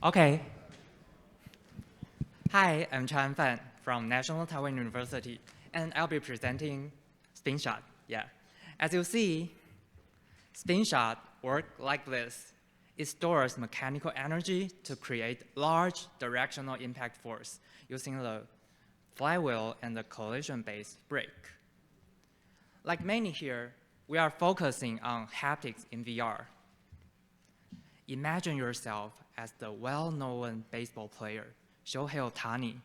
Okay. Hi, I'm Chan Fan from National Taiwan University, and I'll be presenting SpinShot. Yeah. As you see, SpinShot works like this. It stores mechanical energy to create large directional impact force using the flywheel and the collision-based brake. Like many here, we are focusing on haptics in VR. Imagine yourself as the well-known baseball player, Shohei Ohtani.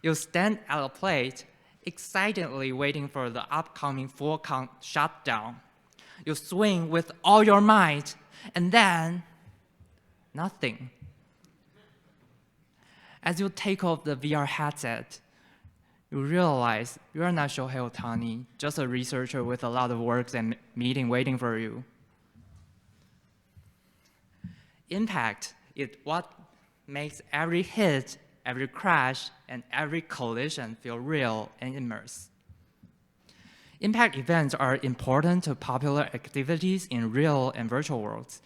You stand at a plate, excitedly waiting for the upcoming full-count shutdown. You swing with all your might, and then nothing. As you take off the VR headset, you realize you're not Shohei Ohtani, just a researcher with a lot of work and meeting waiting for you. Impact is what makes every hit, every crash, and every collision feel real and immersive. Impact events are important to popular activities in real and virtual worlds.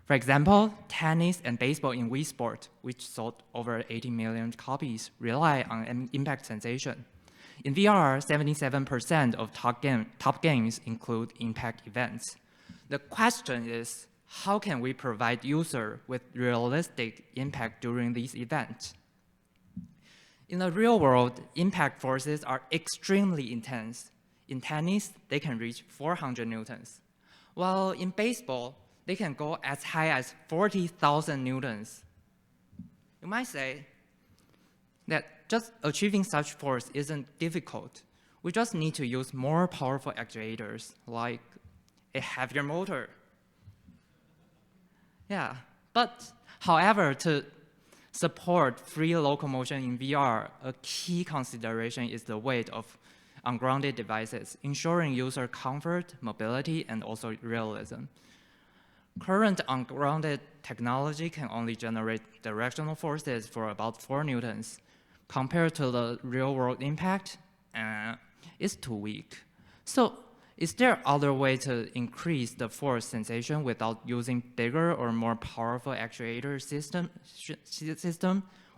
For example, tennis and baseball in Wii Sport, which sold over 80 million copies, rely on an impact sensation. In VR, 77% of top games include impact events. The question is, how can we provide users with realistic impact during these events? In the real world, impact forces are extremely intense. In tennis, they can reach 400 newtons, while in baseball, they can go as high as 40,000 newtons. You might say that just achieving such force isn't difficult. We just need to use more powerful actuators, like a heavier motor. Yeah, but however, to support free locomotion in VR, a key consideration is the weight of ungrounded devices, ensuring user comfort, mobility, and also realism. Current ungrounded technology can only generate directional forces for about 4 newtons. Compared to the real-world impact, it's too weak. So, is there other way to increase the force sensation without using bigger or more powerful actuator system?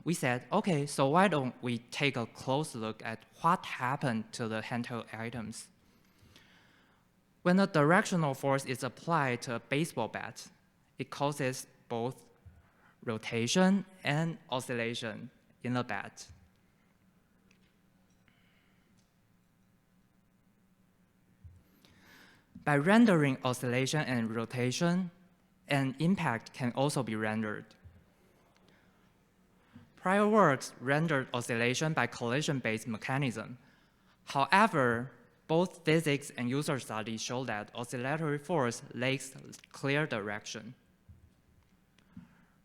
We said, okay, so why don't we take a close look at what happened to the handheld items? When a directional force is applied to a baseball bat, it causes both rotation and oscillation in the bat. By rendering oscillation and rotation, an impact can also be rendered. Prior works rendered oscillation by collision-based mechanism. However, both physics and user studies show that oscillatory force lacks clear direction.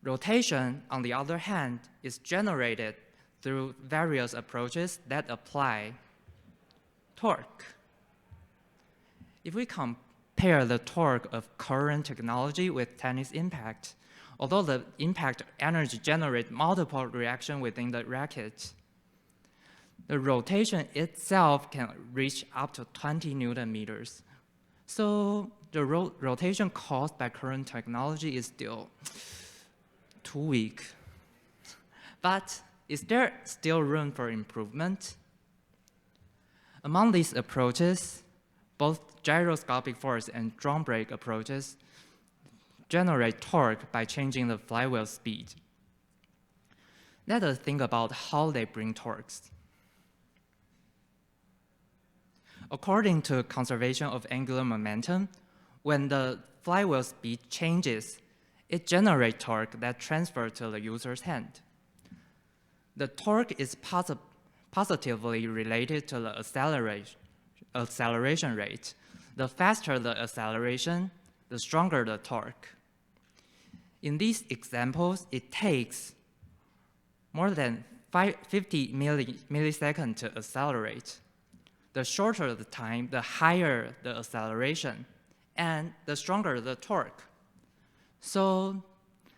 Rotation, on the other hand, is generated through various approaches that apply torque. If we compare the torque of current technology with tennis impact, although the impact energy generates multiple reactions within the racket, the rotation itself can reach up to 20 Newton meters. So the rotation caused by current technology is still too weak. But is there still room for improvement? Among these approaches, both gyroscopic force and drum brake approaches generate torque by changing the flywheel speed. Let us think about how they bring torques. According to conservation of angular momentum, when the flywheel speed changes, it generates torque that transfers to the user's hand. The torque is positively related to the acceleration rate. The faster the acceleration, the stronger the torque. In these examples, it takes more than 50 milliseconds to accelerate. The shorter the time, the higher the acceleration, and the stronger the torque. So,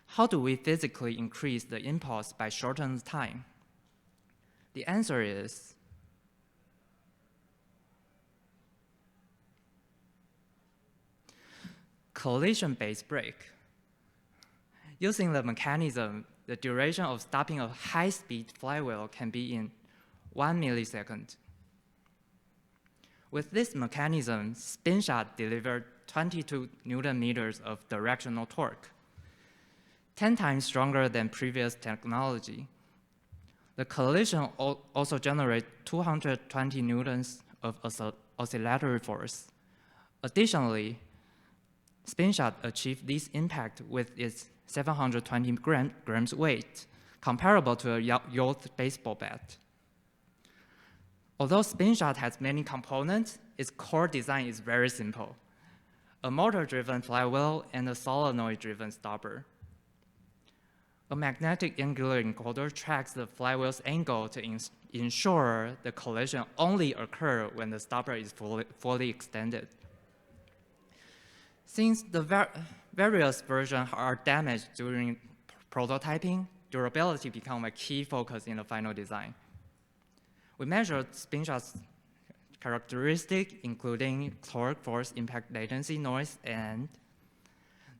how do we physically increase the impulse by shortening the time? The answer is collision-based brake. Using the mechanism, the duration of stopping a high-speed flywheel can be in 1 millisecond. With this mechanism, SpinShot delivered 22 Newton meters of directional torque, 10 times stronger than previous technology. The collision also generates 220 newtons of oscillatory force. Additionally, SpinShot achieved this impact with its 720 grams weight, comparable to a youth baseball bat. Although SpinShot has many components, its core design is very simple: a motor-driven flywheel and a solenoid-driven stopper. A magnetic angular encoder tracks the flywheel's angle to ensure the collision only occurs when the stopper is fully extended. Since the various versions are damaged during prototyping, durability becomes a key focus in the final design. We measured SpinShot's characteristics, including torque, force, impact, latency, noise, and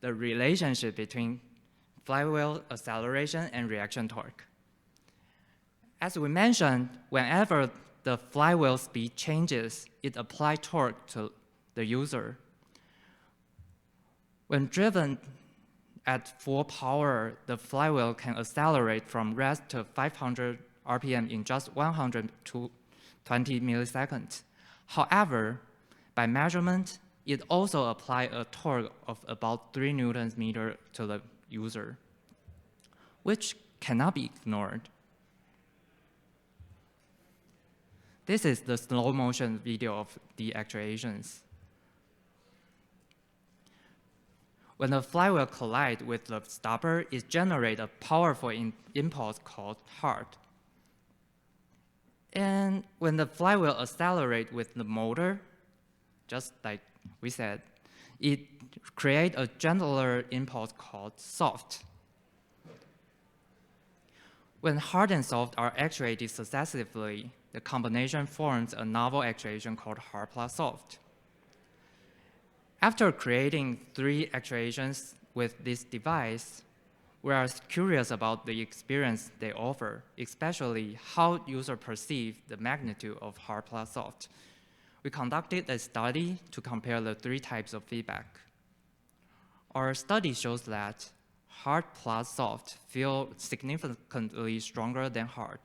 the relationship between flywheel acceleration and reaction torque. As we mentioned, whenever the flywheel speed changes, it applies torque to the user. When driven at full power, the flywheel can accelerate from rest to 500 RPM in just 120 milliseconds. However, by measurement, it also applies a torque of about 3 Newton meters to the user, which cannot be ignored. This is the slow motion video of the actuations. When the flywheel collides with the stopper, it generates a powerful impulse called heart. And when the flywheel accelerates with the motor, just like we said, it creates a gentler impulse called soft. When hard and soft are actuated successively, the combination forms a novel actuation called hard plus soft. After creating 3 actuations with this device, we are curious about the experience they offer, especially how users perceive the magnitude of hard plus soft. We conducted a study to compare the 3 types of feedback. Our study shows that hard plus soft feel significantly stronger than hard.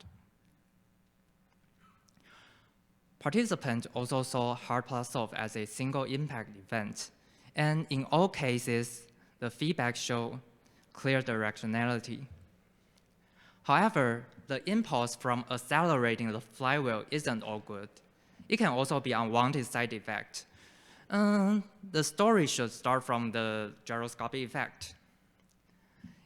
Participants also saw hard plus soft as a single impact event, and in all cases, the feedback showed clear directionality. However, the impulse from accelerating the flywheel isn't all good. It can also be unwanted side effect. The story should start from the gyroscopic effect.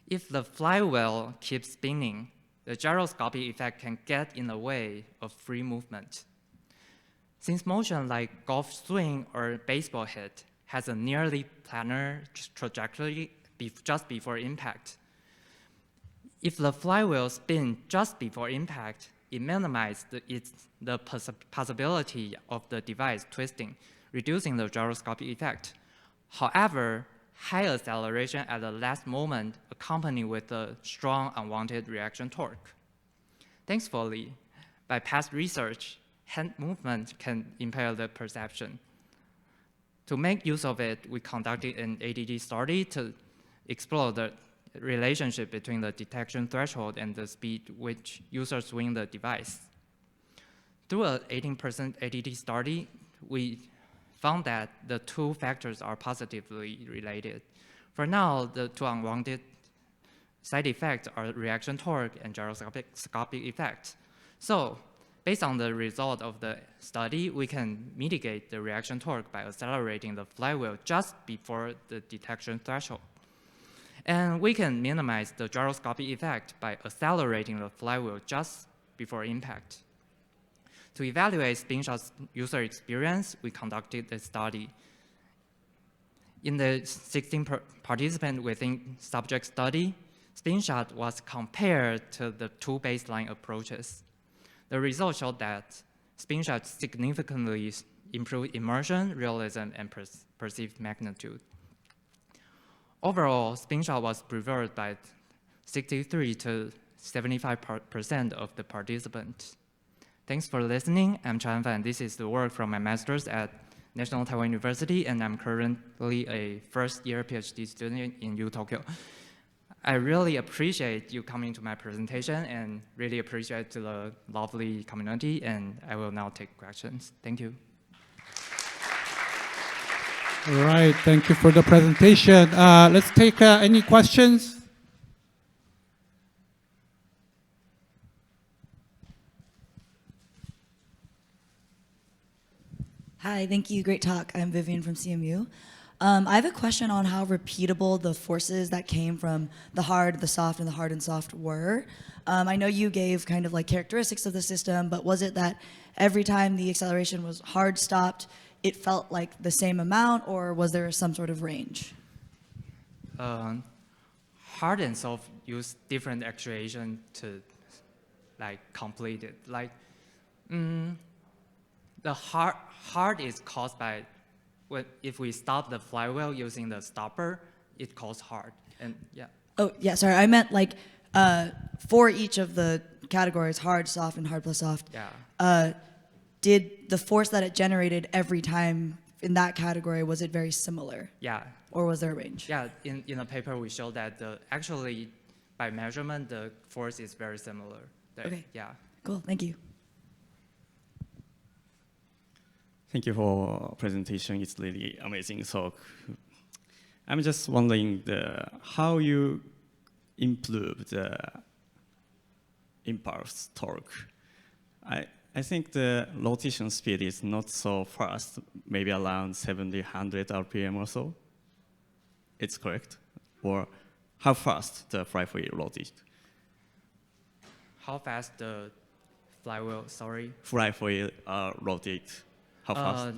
If the flywheel keeps spinning, the gyroscopic effect can get in the way of free movement. Since motion like golf swing or baseball hit has a nearly planar trajectory just before impact, if the flywheel spins just before impact, it minimizes the possibility of the device twisting, reducing the gyroscopic effect. However, high acceleration at the last moment accompanied with a strong unwanted reaction torque. Thankfully, by past research, hand movement can impair the perception. To make use of it, we conducted an ADD study to explore the relationship between the detection threshold and the speed which users swing the device. Through an 18% ADD study, we found that the 2 factors are positively related. For now, the 2 unwanted side effects are reaction torque and gyroscopic effect. So, based on the result of the study, we can mitigate the reaction torque by accelerating the flywheel just before the detection threshold. And we can minimize the gyroscopic effect by accelerating the flywheel just before impact. To evaluate SpinShot's user experience, we conducted a study. In the 16 participant within subject study, SpinShot was compared to the 2 baseline approaches. The results showed that SpinShot significantly improved immersion, realism, and perceived magnitude. Overall, SpinShot was preferred by 63 to 75% of the participants. Thanks for listening. I'm Chan Fan. This is the work from my master's at National Taiwan University, and I'm currently a first-year PhD student in U Tokyo. I really appreciate you coming to my presentation and really appreciate the lovely community, and I will now take questions. Thank you. All right, thank you for the presentation. Let's take any questions. Hi, thank you. Great talk. I'm Vivian from CMU. I have a question on how repeatable the forces that came from the hard, the soft, and the hard and soft were. I know you gave kind of like characteristics of the system, but was it that every time the acceleration was hard stopped, it felt like the same amount, or was there some sort of range? Hard and soft use different actuation to like complete it. Like, the hard is caused by if we stop the flywheel using the stopper, it causes hard. And yeah. Oh, yeah, sorry. I meant like for each of the categories, hard, soft, and hard plus soft. Yeah. Did the force that it generated every time in that category, was it very similar? Yeah. Or was there a range? Yeah, in the paper we showed that actually by measurement, the force is very similar. Okay. Yeah. Cool, thank you. Thank you for presentation. It's really amazing. So I'm just wondering how you improve the impulse torque. I think the rotation speed is not so fast, maybe around 700 RPM or so. It's correct? Or how fast the flywheel rotates? How fast the flywheel, sorry? Flywheel rotates. How fast?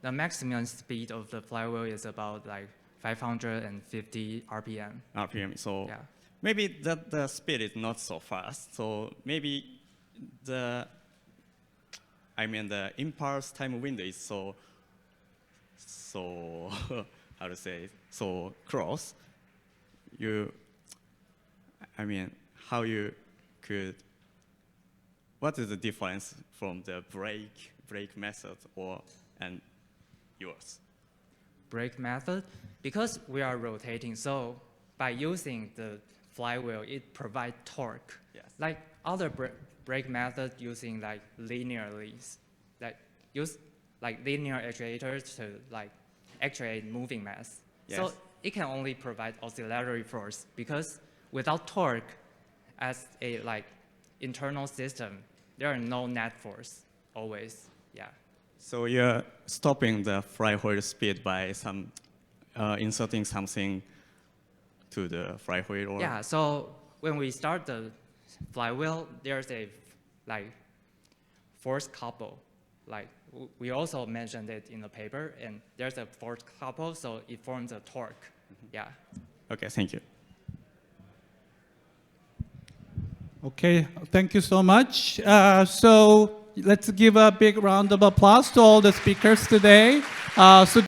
The maximum speed of the flywheel is about like 550 RPM. RPM, so yeah. Maybe the speed is not so fast. So maybe the impulse time window is so how to say, so close. How you could, what is the difference from the brake method and yours? Brake method, because we are rotating, so by using the flywheel, it provides torque. Yes. Like other brake method using like linearly, like use like linear actuators to like actuate moving mass. Yes. So it can only provide oscillatory force, because without torque as a like internal system, there are no net force always. Yeah. So you're stopping the flywheel speed by inserting something to the flywheel? Or? Yeah, so when we start the flywheel, there's a like force couple. Like we also mentioned it in the paper, and there's a force couple, so it forms a torque. Yeah. Okay, thank you. Okay, thank you so much. So let's give a big round of applause to all the speakers today. So